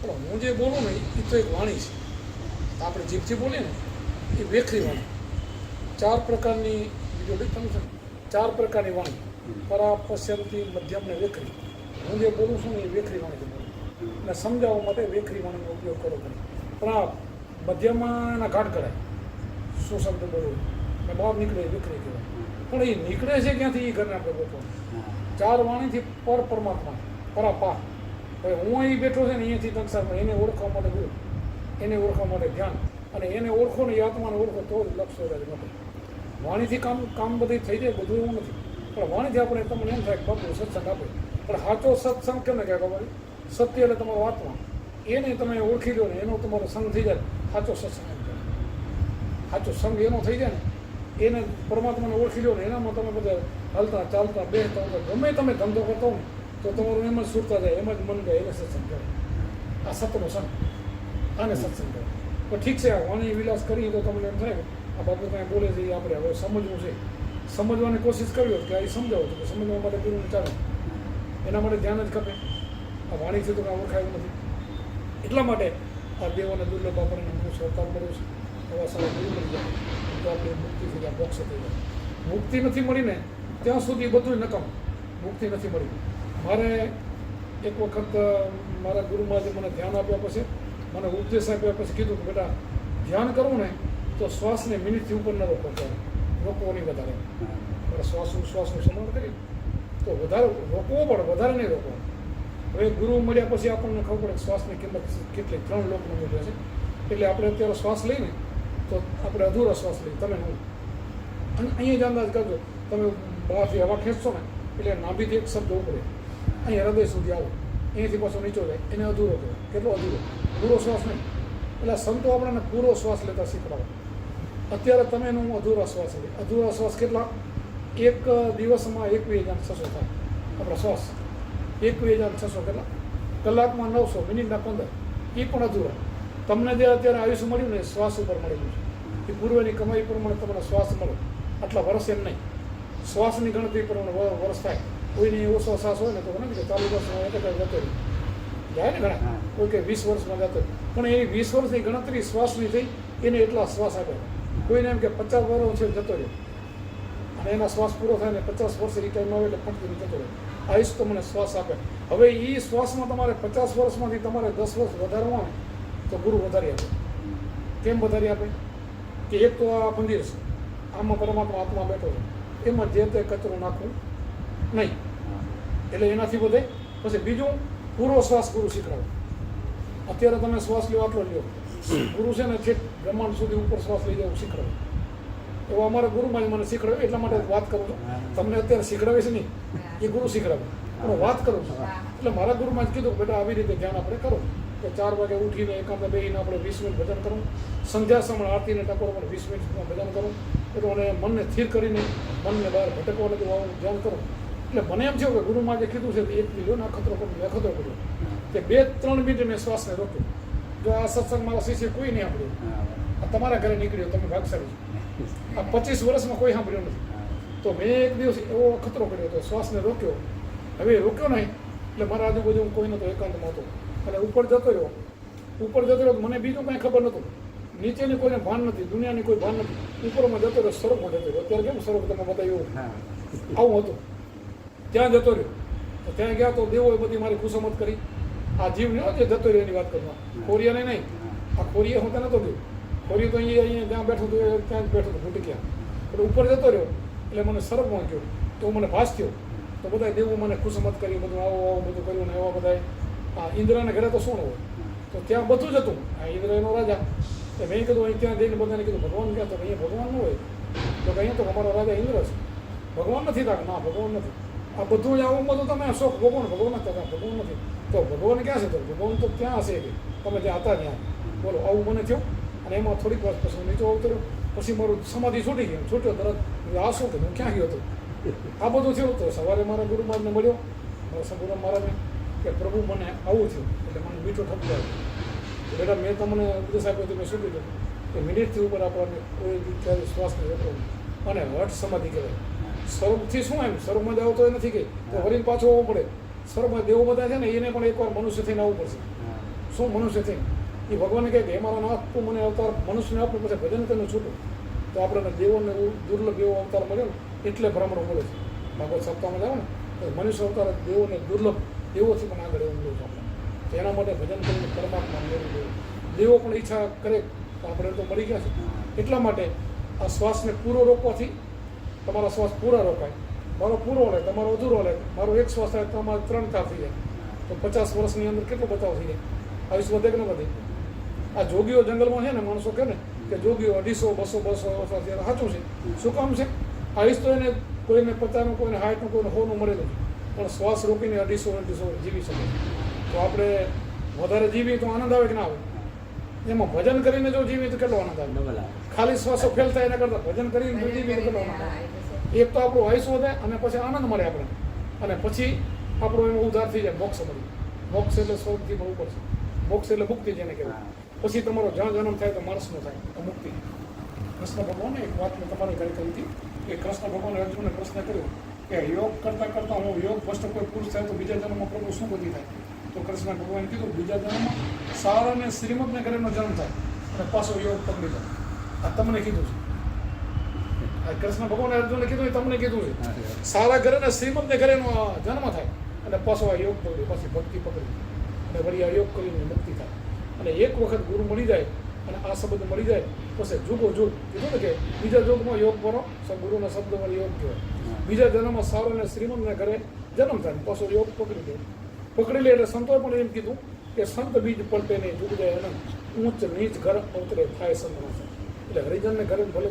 પણ હું જે બોલું ને એ તો એક વાણી છે. આપણે જીભથી બોલીએ ને એ વેખરી વાણી. 4 પ્રકારની વિડીયો તમે છે 4 પ્રકારની વાણી. પરા, પશ્યંતી, મધ્યમ ને વેખરી. હું જે બોલું છું ને એ વેખરી વાણીથી બોલું અને સમજાવવા માટે વેખરી વાણીનો ઉપયોગ કરો પડે. પણ આ મધ્યમાં એના ઘાટ કરાય શું શબ્દ બોલવું ને બહાર નીકળે વેખરી કહેવાય. પણ એ નીકળે છે ક્યાંથી એ ઘરને આપણે ગોતવાનું. 4 વાણીથી પર પરમાત્મા પરાપા. હવે હું અહીં બેઠો છે ને અહીંયાથી સંસારમાં એને ઓળખવા માટે ગુરુ, એને ઓળખવા માટે ધ્યાન, અને એને ઓળખો ને એ આત્માને ઓળખો તો જ લક્ષ્ય રહે માટે. વાણીથી કામ બધી થઈ જાય બધું એવું નથી. પણ વાણીથી આપણે તમને એમ થાય કે બાપુ સત્સંગ આપે. પણ સાચો સત્સંગ કેમને કહે ખબર? સત્ય એટલે તમારો આત્મા, એને તમે ઓળખી લો ને એનો તમારો સંગ થઈ જાય સાચો સત્સંગ એમ કહે. સાચો સંગ એનો થઈ જાય ને એને પરમાત્માને ઓળખી લો ને એનામાં તમે બધા હાલતા ચાલતા બેસતા ગમે તમે ધંધો કરતો ને તો તમારું એમ જ સુરતા જાય, એમ જ મન જાય, એને સત્સંગ કરે. આ સતનો સંગ, આને સત્સંગ કરે. પણ ઠીક છે, આ વાણી વિલાસ કરીએ તો તમને એમ થાય કે આ બાબુ કાંઈ બોલે છે એ આપણે હવે સમજવું છે. સમજવાની કોશિશ કરવી હોય કે આ સમજાવો તો સમજવા માટે ગુરુને ચાલે, એના માટે ધ્યાન જ ખપે. આ વાણીથી તો કાંઈ ઓળખાયું નથી. એટલા માટે આ દેવોને દુર્લભ આપણને મનુષ્ય અવતાર મળ્યો છે. એવા સારા ગુરુ મળી જાય તો આપણે મુક્તિ થઈ જાય, મોક્ષ થઈ જાય. મુક્તિ નથી મળીને ત્યાં સુધી બધું નકામ. મુક્તિ નથી મળી. મારે એક વખત મારા ગુરુમાંથી મને ધ્યાન આપ્યા પછી મને ઉપદેશ આપ્યા પછી કીધું કે બેટા ધ્યાન કરવું ને તો શ્વાસને મિનિટથી ઉપર ન રોકો, રોકવો નહીં વધારે. શ્વાસનું સન્માન કરી તો વધારે રોકવો પડે, વધારે નહીં રોકવો. હવે ગુરુ મળ્યા પછી આપણને ખબર પડે શ્વાસની કિંમત કેટલી. 3 લોકનો મૂલ્ય છે. એટલે આપણે અત્યારે શ્વાસ લઈને તો આપણે અધૂરો શ્વાસ લઈએ, તમે હું. અને અહીંયા જ અંદાજ કરજો, તમે બહારથી હવા ખેંચશો ને એટલે નાભીથી એક શબ્દ ઉપડે, અહીંયા હૃદય સુધી આવે, અહીંયાથી પાછો નીચો જાય, એને અધૂરો કહેવાય. કેટલો અધૂરો? પૂરો શ્વાસ નહીં. એટલે સંતો આપણને પૂરો શ્વાસ લેતા શીખવાડે. અત્યારે તમે એનો અધૂરા શ્વાસ લે. અધૂરા શ્વાસ કેટલા? એક દિવસમાં 21,600 થાય આપણો શ્વાસ. 21,600 કેટલા? કલાકમાં 900, મિનિટના 15. એ પણ અધૂરા. તમને જે અત્યારે આયુષ્ય મળ્યું ને શ્વાસ ઉપર મળેલું છે. એ પૂર્વની કમાઈ પ્રમાણે તમને શ્વાસ મળે. આટલા વર્ષ એમ નહીં. શ્વાસની ગણતરી પ્રમાણે વર્ષ થાય. કોઈની ઓછો શ્વાસ હોય ને તો નથી કે 40 વર્ષમાં જતો રહ્યો જાય ને ઘણા, કોઈ કે 20 વર્ષમાં જતો. પણ એ 20 વર્ષની ગણતરી શ્વાસની થઈ, એને એટલા શ્વાસ આપે. કોઈને એમ કે 50 વર્ષ છે જતો રહ્યો અને એના શ્વાસ પૂરો થાય ને 50 વર્ષ રિટાયર ન હોય એટલે ફટકી જતો રહ્યો. આયુષ તો મને શ્વાસ આપે. હવે એ શ્વાસમાં તમારે 50 વર્ષમાંથી તમારે 10 વર્ષ વધારવા હોય તો ગુરુ વધારી આપે. કેમ વધારી આપે? કે એક તો આ મંદિર છે, આમાં પરમાત્મા આત્મા બેઠો છે, એમાં જે તે કચરો નાખવું નહીં, એટલે એનાથી વધે. પછી બીજું પૂરો શ્વાસ ગુરુ શીખવાડે. અત્યારે તમે શ્વાસ લ્યો આટલો લ્યો, ગુરુ છે ને છેક બ્રહ્માંડ સુધી ઉપર શ્વાસ લઈ જવું શીખવાડે. એવો અમારા ગુરુમાં મને શીખવાડ્યું. એટલા માટે વાત કરું છું. તમને અત્યારે શીખવાડે છે નહીં, એ ગુરુ શીખવાડે, પણ વાત કરું છું. એટલે મારા ગુરુમાં જ કીધું બેટા આવી રીતે ધ્યાન આપણે કરો કે 4 વાગે ઉઠીને એકાંત બેહીને આપણે 20 મિનિટ ભજન કરવું, સંધ્યા સમય આરતીને ટકોર પર 20 મિનિટ ભજન કરવું, એટલે મને મનને સ્થિર કરીને મનને બહાર ભટકવા નથી આવું ધ્યાન કરું. એટલે મને એમ થયું કે ગુરુમાં જે કીધું છે એક લીધો ને અખતરો કર્યો, અખતરો કર્યો કે 2-3 મિનિટ મેં શ્વાસને રોક્યો. જો આ સત્સંગ મારા શિષ્ય કોઈ નહીં સાંભળ્યું, આ તમારા ઘરે નીકળ્યો, તમે ભાગશાળી છો. આ 25 વર્ષમાં કોઈ સાંભળ્યું નથી. તો મેં એક દિવસ એવો અખતરો કર્યો હતો, શ્વાસને રોક્યો. હવે રોક્યો નહીં એટલે મારા આજુબાજુ કોઈ નહોતો, એકાંતમાં હતો. અને ઉપર જતો રહ્યો મને બીજું કાંઈ ખબર નહોતું. નીચેની કોઈને ભાન નથી, દુનિયાની કોઈ ભાન નથી. ઉપરમાં જતો રહ્યો, સ્વરૂપમાં જતો રહ્યો. અત્યારે કેમ સ્વરૂપ તમે બતાવ્યું આવું હતું. ત્યાં જતો રહ્યો. તો ત્યાં ગયા તો દેવોએ બધી મારી ખુશામત કરી. આ જીવ ન જે જતો રહ્યો એની વાત કરવા, ખોરિયાને નહીં. આ ખોરિયા હું ત્યાં નહોતો ગયો. ખોરી તો અહીંયા ત્યાં બેઠું હતું, ત્યાં જ બેઠું હતું ભૂટક્યા. એટલે ઉપર જતો રહ્યો એટલે મને સ્વરૂપમાં ગયો તો મને ભાસ થયો. તો બધા દેવો મને ખુશામત કરી, બધું આવું બધું કર્યું ને એવા બધા. આ ઇન્દ્રના ઘરે તો શું હોય, તો ત્યાં બધું જ હતું. આ ઇન્દ્ર એનો રાજા. તો મેં કીધું અહીં ત્યાં જઈને બધાને કીધું ભગવાન ક્યાં? તો અહીંયા ભગવાન ન હોય. તો અહીંયા તો અમારો રાજા ઇન્દ્ર છે, ભગવાન નથી. થાય ના ભગવાન નથી. આ બધું જ આવું બધું તમે શોખ ભગવાન નથી. ભગવાન નથી તો ભગવાન ક્યાં છે? તો ભગવાન તો ત્યાં હશે કે તમે જ્યાં હતા ત્યાં. બોલો આવું મને થયું. અને એમાં થોડીક વાર પછી નીચો ઉતર્યો, પછી મારું સમાધિ છૂટી ગયું. છૂટ્યો તરત આ શું કે હું ક્યાં ગયો હતો? આ બધું થયું. તો સવારે મારા ગુરુ મહારાજને મળ્યો, મારા સગુરુ મહારાજને, કે પ્રભુ મને આવું થયું. એટલે મને મીઠો ઠપકો આવ્યો. બેટા મેં તમને ઉપદેશ આપ્યો તો મેં શું કીધું કે મિનિટથી ઉપર આપણને કોઈ ક્યારે શ્વાસ નહીં રોકવો. અને હઠ સમાધિ કહેવાય. સ્વરૂપથી શું એમ સ્વરૂપમાં જ આવતો નથી કે તો વરીને પાછું આવવું પડે. સ્વરૂપમાં દેવો બધા છે ને એને પણ એકવાર મનુષ્ય થઈને આવવું પડશે. શું મનુષ્ય છે એ ભગવાને કહે કે હે મારા નાથ તું મને અવતાર મનુષ્યને આપું પછી ભજન કરીને છૂટું તો આપણને દેવોને દુર્લભ એવો અવતાર મળ્યો ને એટલે ભ્રમણો મળે છે ભાગવત સપ્તાહમાં જાઓ ને તો મનુષ્ય અવતાર દેવોને દુર્લભ દેવોથી પણ આગળ એવું મળ્યું છે આપણે તો એના માટે ભજન કરીને પરમાત્મા મેળવી દેવું દેવો પણ ઈચ્છા કરે તો આપણે તો મળી ગયા છે એટલા માટે આ શ્વાસને પૂરો રોકવાથી તમારા શ્વાસ પૂરા રોકાય મારો પૂરો લે તમારો અધૂરો લે મારો એક શ્વાસ થાય તો તમારે 3 તાર થઈ જાય તો 50 વર્ષની અંદર કેટલો બચાવ થઈ જાય આયુષ વધે કે ન વધે આ જોગીઓ જંગલમાં છે ને માણસો કહે ને કે જોગીઓ 150 200 વર્ષ અત્યારે સાચું છે શું કામ છે આયુષ તો એને કોઈને 50નું કોઈને 60નું કોઈને 100નું મળેલું છે પણ શ્વાસ રોકીને 250 જીવી શકે તો આપણે વધારે જીવીએ તો આનંદ આવે કે ના આવે એમાં ભજન કરીને જો જીવીએ તો કેટલો આનંદ આવે ખાલી શ્વાસો ફેલ થાય એના કરતાં ભજન કરીને જો જીવીએ તો કેટલો આનંદ આવે એક તો આપણું આયુષ વધે અને પછી આનંદ મળે આપણે અને પછી આપણો એનો ઉદ્ધાર થઈ જાય મોક્ષ મળે મોક્ષ એટલે સ્વર્ગથી મળવું પડશે મોક્ષ એટલે મુક્તિ જેને કહેવાય પછી તમારો જ્યાં જન્મ થાય તો માણસનો થાય તો મુક્તિ કૃષ્ણ ભગવાને એક વાત મેં તમારી ઘરે કરી હતી કે કૃષ્ણ ભગવાને અર્જુનને પ્રશ્ન કર્યો કે યોગ કરતાં કરતાં હું યોગ ભ્રષ્ટ કોઈ પુરુષ થાય તો બીજા જન્મમાં પ્રભુ શું ગતિ થાય તો કૃષ્ણ ભગવાને કીધું બીજા જન્મમાં સારા અને શ્રીમદને ઘરેનો જન્મ થાય અને પાછો યોગ પકડી જાય આ તમને કીધું છે આ કૃષ્ણ ભગવાને અર્જુનને કીધું એ તમને કીધું છે સારા ઘરે ને શ્રીમદને ઘરેનો જન્મ થાય અને પાછો આ યોગ પકડી પાછી ભક્તિ પકડી અને વળી આ યોગ કરીને મુક્તિ થાય અને એક વખત ગુરુ મળી જાય અને આ શબ્દ મળી જાય પછી જુગો જુગ કીધું ને કે બીજા યુગમાં યોગ કરો ગુરુના શબ્દ વળી યોગ કહેવાય બીજા જન્મમાં સારો અને શ્રીમદના ઘરે જન્મ થાય પાછો યોગ પકડી લે એટલે સંતોએ પણ એમ કીધું કે સંત બીજ પલટે નહીં જુગ જાય અનંત ઊંચ નીચ ઘર અવતરે થાય સંત એટલે હરિજનને ઘરે ભલે